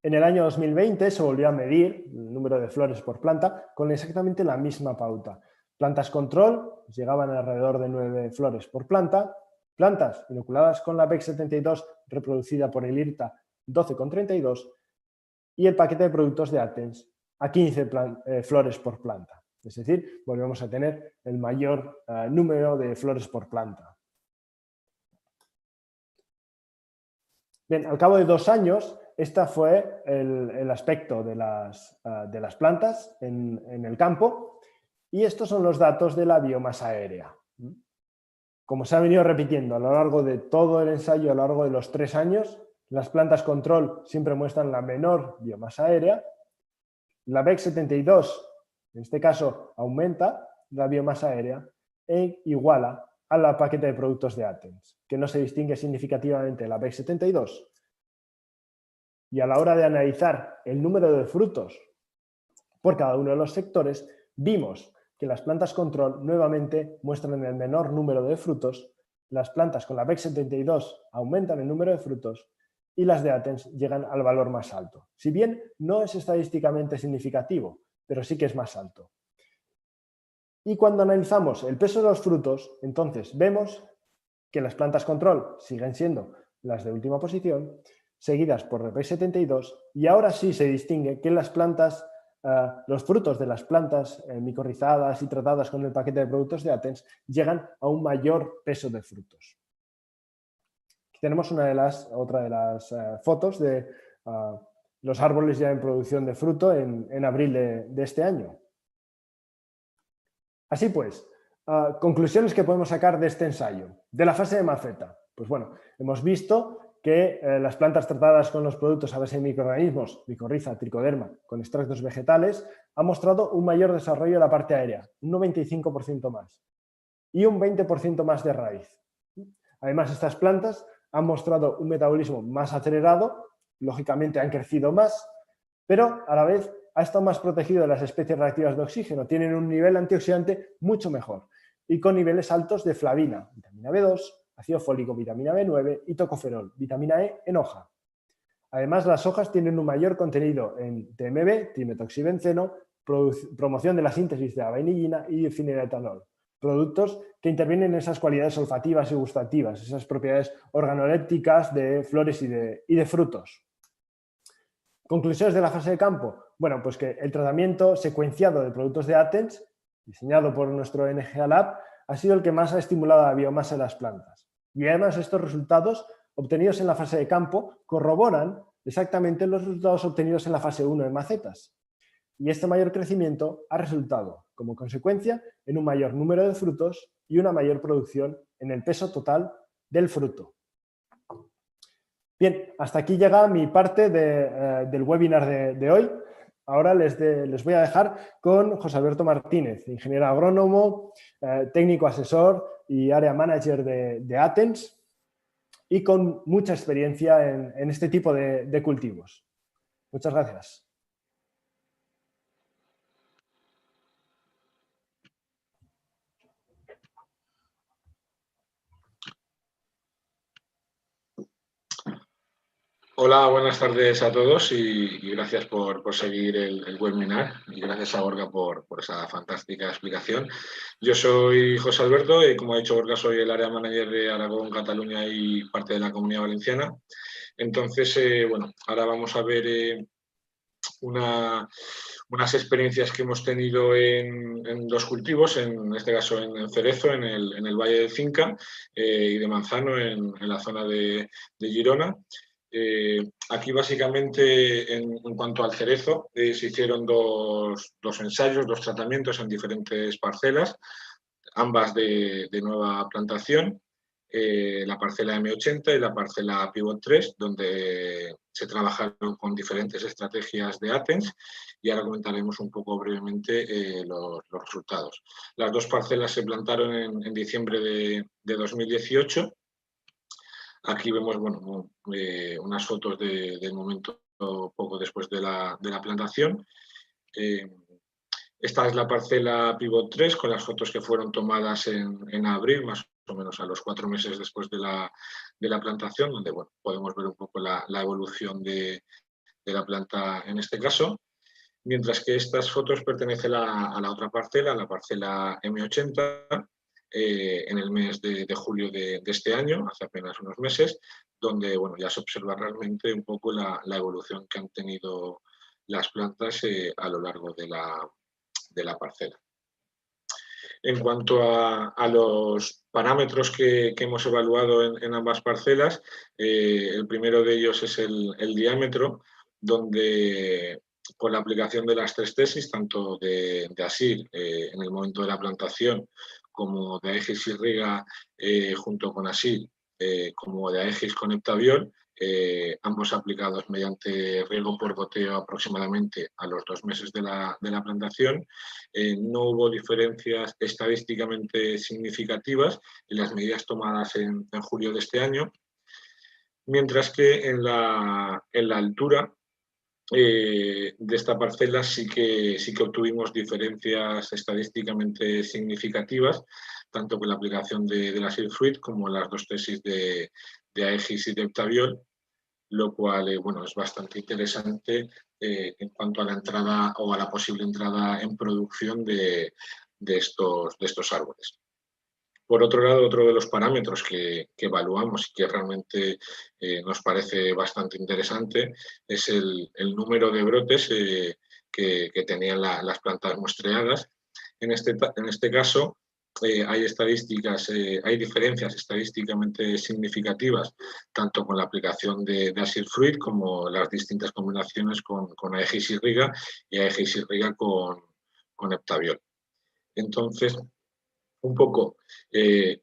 En el año 2020 se volvió a medir el número de flores por planta con exactamente la misma pauta. Plantas control llegaban alrededor de 9 flores por planta, plantas inoculadas con la BEC72 reproducida por el IRTA 12,32 y el paquete de productos de Athens a 15 flores por planta. Es decir, volvemos a tener el mayor número de flores por planta. Bien, al cabo de 2 años, este fue el aspecto de las plantas en el campo y estos son los datos de la biomasa aérea. Como se ha venido repitiendo a lo largo de todo el ensayo, a lo largo de los 3 años, las plantas control siempre muestran la menor biomasa aérea. La BEC72, en este caso, aumenta la biomasa aérea e iguala a la paquete de productos de Athens, que no se distingue significativamente de la BEC72. Y a la hora de analizar el número de frutos por cada uno de los sectores, vimos que las plantas control nuevamente muestran el menor número de frutos, las plantas con la BEC72 aumentan el número de frutos y las de Athens llegan al valor más alto. Si bien no es estadísticamente significativo, pero sí que es más alto. Y cuando analizamos el peso de los frutos, entonces vemos que las plantas control siguen siendo las de última posición, seguidas por la BEC72, y ahora sí se distingue que las plantas, los frutos de las plantas micorrizadas y tratadas con el paquete de productos de Athens llegan a un mayor peso de frutos. Aquí tenemos otra de las fotos de los árboles ya en producción de fruto en abril de este año. Así pues, conclusiones que podemos sacar de este ensayo. De la fase de maceta. Pues bueno, hemos visto que las plantas tratadas con los productos a base de microorganismos, micorriza, tricoderma, con extractos vegetales, han mostrado un mayor desarrollo de la parte aérea, un 95% más, y un 20% más de raíz. Además, estas plantas han mostrado un metabolismo más acelerado, lógicamente han crecido más, pero a la vez ha estado más protegido de las especies reactivas de oxígeno, tienen un nivel antioxidante mucho mejor y con niveles altos de flavina, vitamina B2, ácido fólico, vitamina B9 y tocoferol, vitamina E en hoja. Además, las hojas tienen un mayor contenido en TMB, trimetoxibenceno, promoción de la síntesis de la vainillina y feniletanol, productos que intervienen en esas cualidades olfativas y gustativas, esas propiedades organolépticas de flores y de frutos. Conclusiones de la fase de campo. Bueno, pues que el tratamiento secuenciado de productos de Athens, diseñado por nuestro NGA Lab, ha sido el que más ha estimulado la biomasa de las plantas. Y además estos resultados obtenidos en la fase de campo corroboran exactamente los resultados obtenidos en la fase 1 en macetas. Y este mayor crecimiento ha resultado, como consecuencia, en un mayor número de frutos y una mayor producción en el peso total del fruto. Bien, hasta aquí llega mi parte del webinar de hoy. Ahora les voy a dejar con José Alberto Martínez, ingeniero agrónomo, técnico asesor y área manager de Athens, y con mucha experiencia en este tipo de cultivos. Muchas gracias. Hola, buenas tardes a todos y gracias por seguir el webinar y gracias a Gorka por esa fantástica explicación. Yo soy José Alberto y como ha dicho Gorka soy el área manager de Aragón, Cataluña y parte de la Comunidad Valenciana. Entonces, bueno, ahora vamos a ver unas experiencias que hemos tenido en dos cultivos, en este caso en cerezo, en el Valle del Cinca y de manzano en la zona de Girona. Aquí básicamente en cuanto al cerezo se hicieron dos ensayos, dos tratamientos en diferentes parcelas, ambas de nueva plantación, la parcela M80 y la parcela Pivot 3, donde se trabajaron con diferentes estrategias de Athens y ahora comentaremos un poco brevemente los resultados. Las dos parcelas se plantaron en diciembre de 2018. Aquí vemos bueno, unas fotos del momento poco después de la plantación. Esta es la parcela Pivot 3 con las fotos que fueron tomadas en abril, más o menos a los 4 meses después de la plantación, donde bueno, podemos ver un poco la evolución de la planta en este caso. Mientras que estas fotos pertenecen a la otra parcela, la parcela M80, en el mes de julio de este año, hace apenas unos meses, donde bueno, ya se observa realmente un poco la evolución que han tenido las plantas a lo largo de la parcela. En cuanto a los parámetros que hemos evaluado en ambas parcelas, el primero de ellos es el diámetro, donde con la aplicación de las tres tesis, tanto de ASIR en el momento de la plantación, como de Aegis y Riga junto con ASIR, como de Aegis con Heptaviol, ambos aplicados mediante riego por goteo aproximadamente a los 2 meses de la plantación. No hubo diferencias estadísticamente significativas en las medidas tomadas en julio de este año, mientras que en la altura de esta parcela sí que obtuvimos diferencias estadísticamente significativas, tanto con la aplicación de la Silk Fruit como las dos tesis de Aegis y de Heptaviol, lo cual bueno, es bastante interesante en cuanto a la entrada o a la posible entrada en producción de estos árboles. Por otro lado, otro de los parámetros que evaluamos y que realmente nos parece bastante interesante es el número de brotes que tenían las plantas muestreadas. En este caso, hay diferencias estadísticamente significativas, tanto con la aplicación de Asir Fruit como las distintas combinaciones con Aegis y Riga y Aegis y Riga con Heptaviol. Entonces, un poco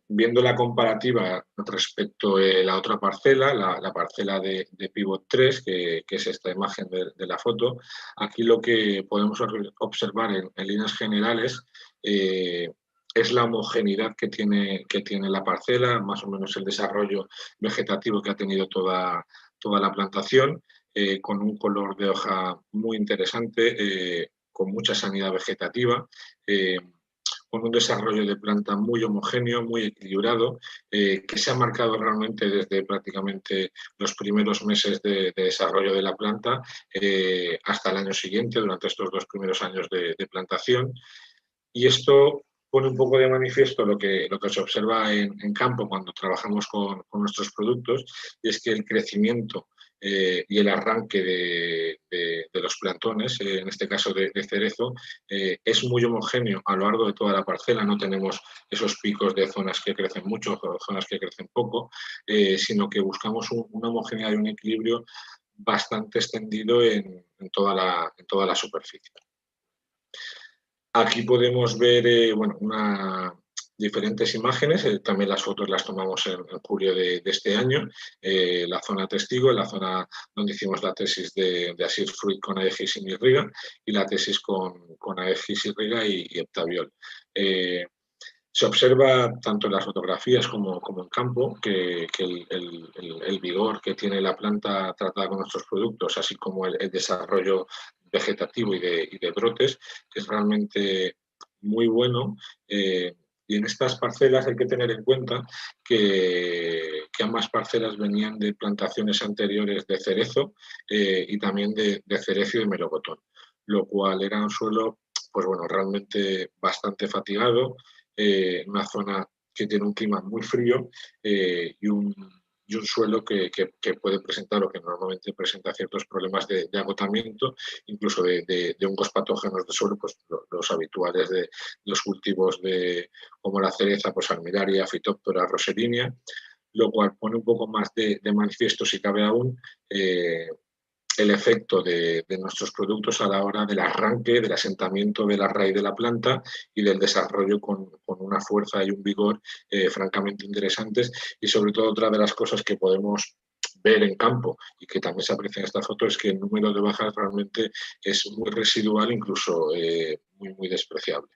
viendo la comparativa respecto a la otra parcela, la parcela de Pivot 3, que es esta imagen de la foto, aquí lo que podemos observar en líneas generales es la homogeneidad que tiene la parcela, más o menos el desarrollo vegetativo que ha tenido toda la plantación, con un color de hoja muy interesante, con mucha sanidad vegetativa, con un desarrollo de planta muy homogéneo, muy equilibrado, que se ha marcado realmente desde prácticamente los primeros meses de desarrollo de la planta hasta el año siguiente, durante estos 2 primeros años de plantación. Y esto pone un poco de manifiesto lo que se observa en campo cuando trabajamos con nuestros productos, y es que el crecimiento y el arranque de los plantones, en este caso de cerezo, es muy homogéneo a lo largo de toda la parcela. No tenemos esos picos de zonas que crecen mucho o zonas que crecen poco, sino que buscamos una homogeneidad y un equilibrio bastante extendido en toda la superficie. Aquí podemos ver bueno, diferentes imágenes, también las fotos las tomamos en julio de este año, la zona testigo, la zona donde hicimos la tesis de Asir Fruit con Aegis y Riga y la tesis con Aegis y Riga y Heptaviol. Se observa tanto en las fotografías como en campo que el vigor que tiene la planta tratada con nuestros productos, así como el desarrollo vegetativo y de brotes, es realmente muy bueno. Y en estas parcelas hay que tener en cuenta que ambas parcelas venían de plantaciones anteriores de cerezo y también de cerezo y de melocotón, lo cual era un suelo, pues bueno, realmente bastante fatigado, una zona que tiene un clima muy frío y un suelo que puede presentar o que normalmente presenta ciertos problemas de agotamiento, incluso de hongos patógenos de suelo, pues los habituales de los cultivos como la cereza, pues Armillaria, Phytophthora, Roselinea, lo cual pone un poco más de manifiesto, si cabe aún, el efecto de nuestros productos a la hora del arranque, del asentamiento de la raíz de la planta y del desarrollo con una fuerza y un vigor francamente interesantes. Y sobre todo otra de las cosas que podemos ver en campo y que también se aprecia en esta foto es que el número de bajas realmente es muy residual, incluso muy despreciable.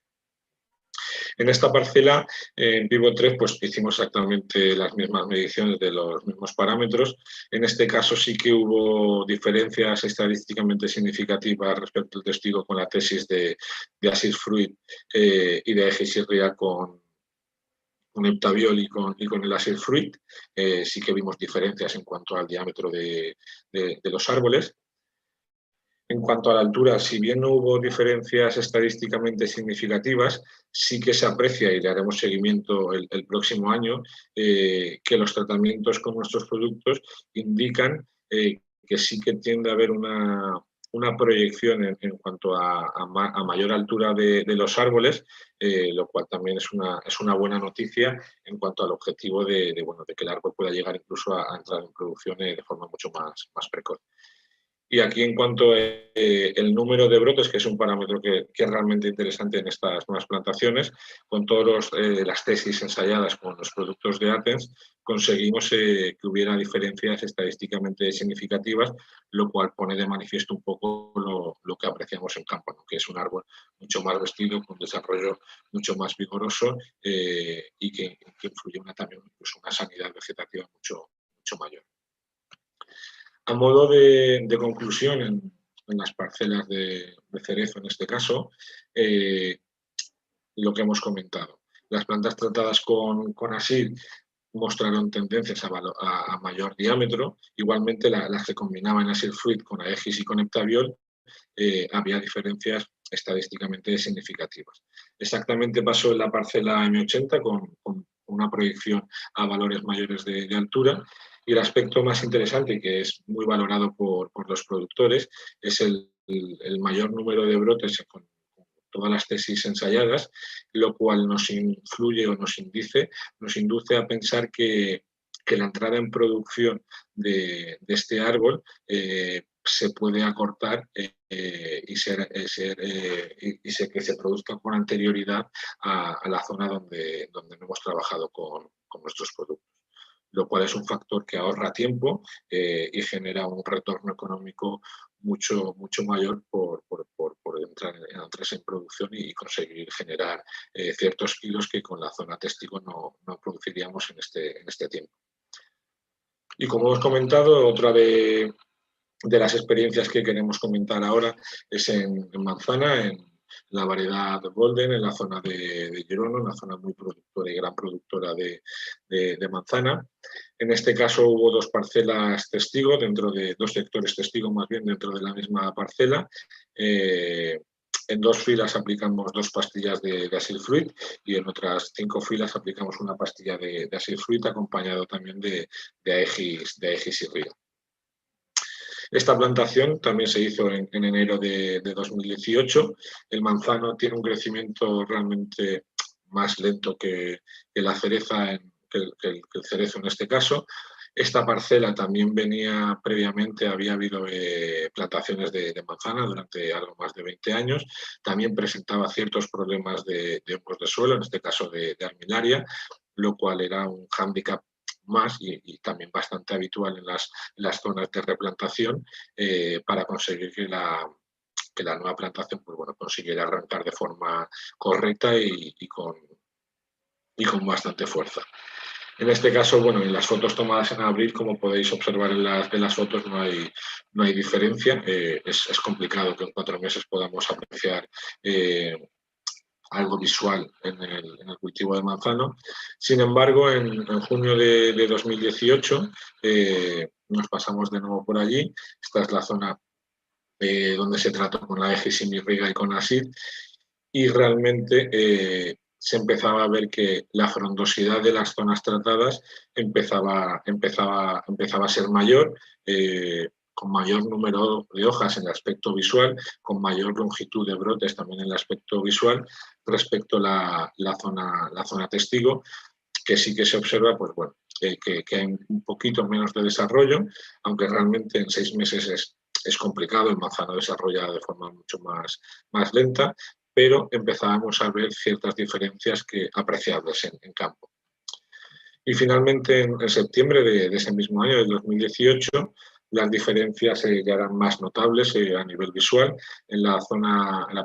En esta parcela, en Pivot 3, pues hicimos exactamente las mismas mediciones de los mismos parámetros. En este caso sí que hubo diferencias estadísticamente significativas respecto al testigo con la tesis de Acid Fruit y de Egisirria con heptabiol y con el Acid Fruit. Sí que vimos diferencias en cuanto al diámetro de los árboles. En cuanto a la altura, si bien no hubo diferencias estadísticamente significativas, sí que se aprecia, y le haremos seguimiento el próximo año, que los tratamientos con nuestros productos indican que sí que tiende a haber una proyección en cuanto a mayor altura de los árboles, lo cual también es una buena noticia en cuanto al objetivo de que el árbol pueda llegar incluso a entrar en producción de forma mucho más precoz. Y aquí, en cuanto al número de brotes, que es un parámetro que es realmente interesante en estas nuevas plantaciones, con todas las tesis ensayadas con los productos de Athens, conseguimos que hubiera diferencias estadísticamente significativas, lo cual pone de manifiesto un poco lo que apreciamos en campo, ¿no? Que es un árbol mucho más vestido, con desarrollo mucho más vigoroso y que influye también pues, una sanidad vegetativa mucho mayor. A modo de conclusión, en las parcelas de cerezo, en este caso, lo que hemos comentado. Las plantas tratadas con ASID mostraron tendencias a mayor diámetro. Igualmente, las que combinaban ASID Fruit con Aegis y con heptabiol, había diferencias estadísticamente significativas. Exactamente pasó en la parcela M80 con una proyección a valores mayores de altura. Y el aspecto más interesante, y que es muy valorado por los productores, es el mayor número de brotes con todas las tesis ensayadas, lo cual nos influye o nos induce a pensar que la entrada en producción de este árbol se puede acortar y que se produzca con anterioridad a la zona donde no hemos trabajado con nuestros productos, lo cual es un factor que ahorra tiempo y genera un retorno económico mucho mayor por entrarse en producción y conseguir generar ciertos kilos que con la zona testigo no produciríamos en este tiempo. Y como hemos comentado, otra de las experiencias que queremos comentar ahora es en manzana, en la variedad Golden, en la zona de Girona, una zona muy productora y gran productora de manzana. En este caso hubo dos parcelas testigo, dos sectores testigo más bien dentro de la misma parcela. En 2 filas aplicamos 2 pastillas de Acid Fruit y en otras 5 filas aplicamos una pastilla de Acid Fruit acompañado también de Aegis y Río. Esta plantación también se hizo en enero de 2018. El manzano tiene un crecimiento realmente más lento que la cereza, que el cerezo en este caso. Esta parcela también venía previamente, había habido plantaciones de manzana durante algo más de 20 años. También presentaba ciertos problemas de hongos de suelo, en este caso de Armillaria, lo cual era un hándicap más y también bastante habitual en las zonas de replantación para conseguir que la nueva plantación pues, consiguiera arrancar de forma correcta y con y con bastante fuerza. En este caso, bueno, en las fotos tomadas en abril, como podéis observar en las fotos, no hay diferencia. Es complicado que en 4 meses podamos apreciar algo visual en el cultivo de manzano. Sin embargo, en junio de 2018 nos pasamos de nuevo por allí. Esta es la zona donde se trató con la EGI Simirriga y con ASID, y realmente se empezaba a ver que la frondosidad de las zonas tratadas empezaba a ser mayor, con mayor número de hojas en el aspecto visual, con mayor longitud de brotes también en el aspecto visual respecto a la zona testigo, que sí que se observa, pues bueno, que hay un poquito menos de desarrollo, aunque realmente en 6 meses es complicado, el manzano desarrolla de forma mucho más lenta, pero empezábamos a ver ciertas diferencias apreciables en campo. Y finalmente, en septiembre de ese mismo año, del 2018, las diferencias ya eran más notables a nivel visual. En la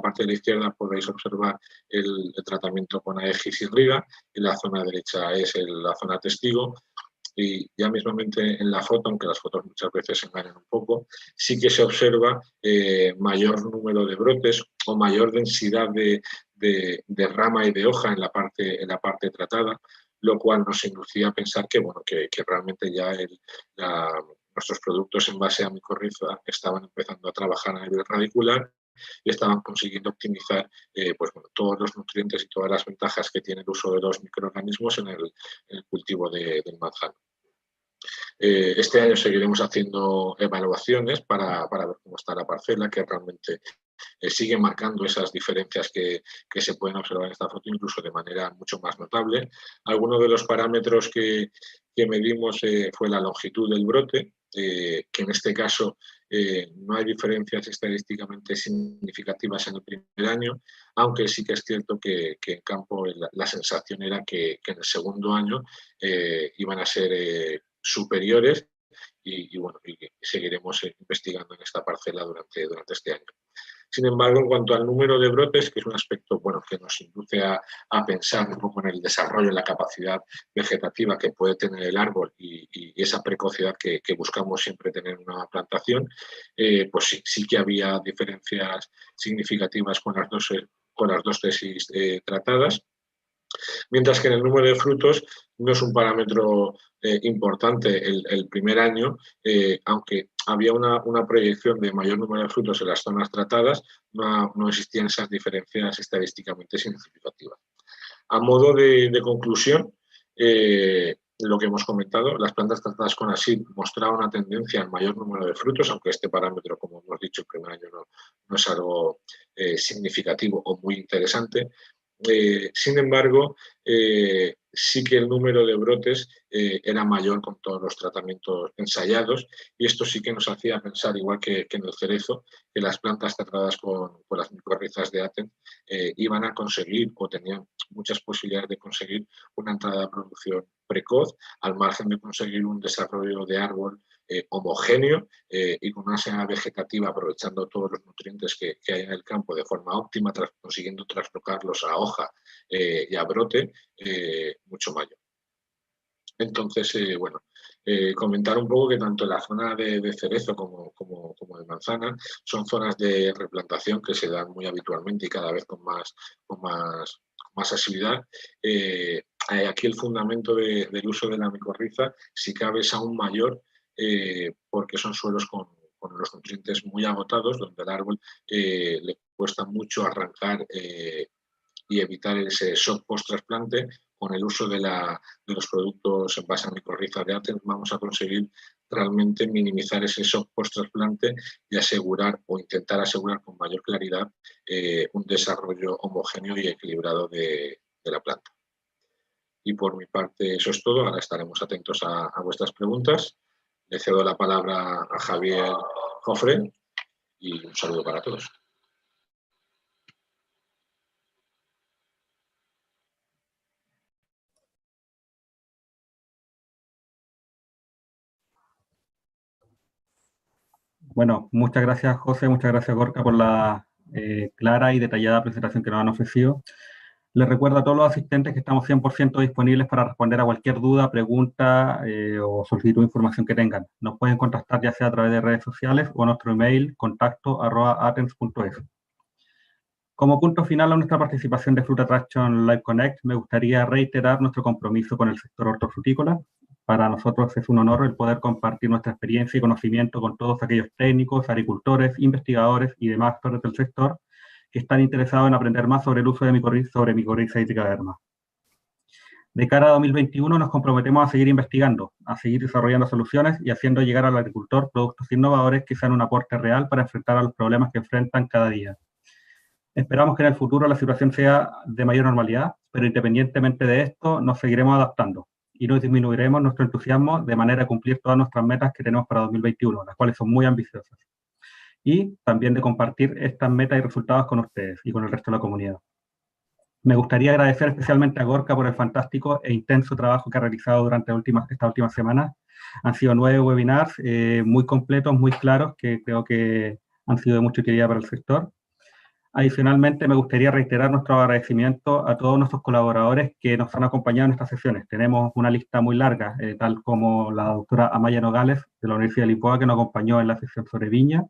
parte de la izquierda podéis observar el tratamiento con Aegis y Riga, y la zona derecha es la zona testigo. Y ya mismamente en la foto, aunque las fotos muchas veces engañan un poco, sí que se observa mayor número de brotes o mayor densidad de rama y de hoja en la parte tratada, lo cual nos inducía a pensar que, bueno, que realmente ya nuestros productos en base a micorriza estaban empezando a trabajar a nivel radicular y estaban consiguiendo optimizar pues, bueno, todos los nutrientes y todas las ventajas que tiene el uso de los microorganismos en el cultivo del manzano. Este año seguiremos haciendo evaluaciones para ver cómo está la parcela, que realmente sigue marcando esas diferencias que se pueden observar en esta foto, incluso de manera mucho más notable. Algunos de los parámetros que medimos fue la longitud del brote, que en este caso no hay diferencias estadísticamente significativas en el primer año, aunque sí que es cierto que en campo la sensación era que en el segundo año iban a ser superiores y bueno, y seguiremos investigando en esta parcela durante este año. Sin embargo, en cuanto al número de brotes, que es un aspecto bueno, que nos induce a pensar un poco en el desarrollo, en la capacidad vegetativa que puede tener el árbol y esa precocidad que buscamos siempre tener en una plantación, pues sí que había diferencias significativas con las dos tesis tratadas. Mientras que en el número de frutos no es un parámetro importante el primer año, aunque había una proyección de mayor número de frutos en las zonas tratadas, no existían esas diferencias estadísticamente significativas. A modo de conclusión, lo que hemos comentado, las plantas tratadas con ASID mostraban una tendencia al mayor número de frutos, aunque este parámetro, como hemos dicho, el primer año no es algo significativo o muy interesante. Sin embargo, sí que el número de brotes era mayor con todos los tratamientos ensayados, y esto sí que nos hacía pensar, igual que en el cerezo, que las plantas tratadas con las micorrizas de Athens iban a conseguir o tenían muchas posibilidades de conseguir una entrada de producción precoz, al margen de conseguir un desarrollo de árbol homogéneo y con una escena vegetativa aprovechando todos los nutrientes que hay en el campo de forma óptima, consiguiendo traslocarlos a hoja y a brote mucho mayor. Entonces, bueno, comentar un poco que tanto la zona de cerezo como de manzana son zonas de replantación que se dan muy habitualmente y cada vez con más asiduidad. Aquí el fundamento del uso de la micorriza, si cabe, es aún mayor porque son suelos con los nutrientes muy agotados, donde al árbol le cuesta mucho arrancar y evitar ese shock post-trasplante. Con el uso de los productos en base a micorriza de Athens vamos a conseguir realmente minimizar ese shock post-trasplante y asegurar o intentar asegurar con mayor claridad un desarrollo homogéneo y equilibrado de la planta. Y por mi parte eso es todo. Ahora estaremos atentos a vuestras preguntas. Le cedo la palabra a Javier Jofre y un saludo para todos. Bueno, muchas gracias, José, muchas gracias, Gorka, por la clara y detallada presentación que nos han ofrecido. Les recuerdo a todos los asistentes que estamos 100% disponibles para responder a cualquier duda, pregunta o solicitud de información que tengan. Nos pueden contactar ya sea a través de redes sociales o a nuestro email contacto@athens.es. Como punto final a nuestra participación de Fruit Attraction Live Connect, me gustaría reiterar nuestro compromiso con el sector hortofrutícola. Para nosotros es un honor el poder compartir nuestra experiencia y conocimiento con todos aquellos técnicos, agricultores, investigadores y demás actores del sector que están interesados en aprender más sobre el uso de micorriza y tricoderma. De cara a 2021 nos comprometemos a seguir investigando, a seguir desarrollando soluciones y haciendo llegar al agricultor productos innovadores que sean un aporte real para enfrentar a los problemas que enfrentan cada día. Esperamos que en el futuro la situación sea de mayor normalidad, pero independientemente de esto, nos seguiremos adaptando y no disminuiremos nuestro entusiasmo de manera a cumplir todas nuestras metas que tenemos para 2021, las cuales son muy ambiciosas. Y también de compartir estas metas y resultados con ustedes y con el resto de la comunidad. Me gustaría agradecer especialmente a Gorka por el fantástico e intenso trabajo que ha realizado durante estas últimas semanas. Han sido 9 webinars muy completos, muy claros, que creo que han sido de mucha utilidad para el sector. Adicionalmente, me gustaría reiterar nuestro agradecimiento a todos nuestros colaboradores que nos han acompañado en estas sesiones. Tenemos una lista muy larga, tal como la doctora Amaya Nogales, de la Universidad de Lisboa, que nos acompañó en la sesión sobre viña,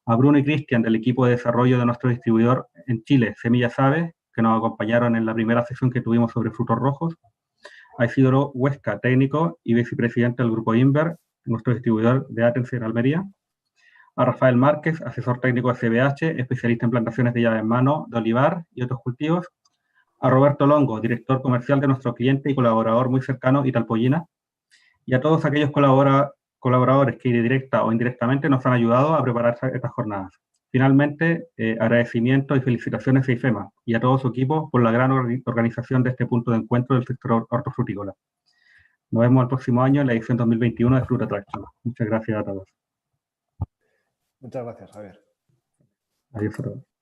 a Bruno y Cristian, del equipo de desarrollo de nuestro distribuidor en Chile, Semillas Aves, que nos acompañaron en la primera sesión que tuvimos sobre frutos rojos, a Isidoro Huesca, técnico y vicepresidente del Grupo Inver, nuestro distribuidor de Athens en Almería, a Rafael Márquez, asesor técnico de CBH, especialista en plantaciones de llave en mano, de olivar y otros cultivos, a Roberto Longo, director comercial de nuestro cliente y colaborador muy cercano, Italpollina, y a todos aquellos colaboradores que directa o indirectamente nos han ayudado a preparar estas jornadas. Finalmente, agradecimiento y felicitaciones a IFEMA y a todo su equipo por la gran organización de este punto de encuentro del sector hortofrutícola. Nos vemos el próximo año en la edición 2021 de Fruit Attraction. Muchas gracias a todos. Muchas gracias, Javier. Adiós a todos.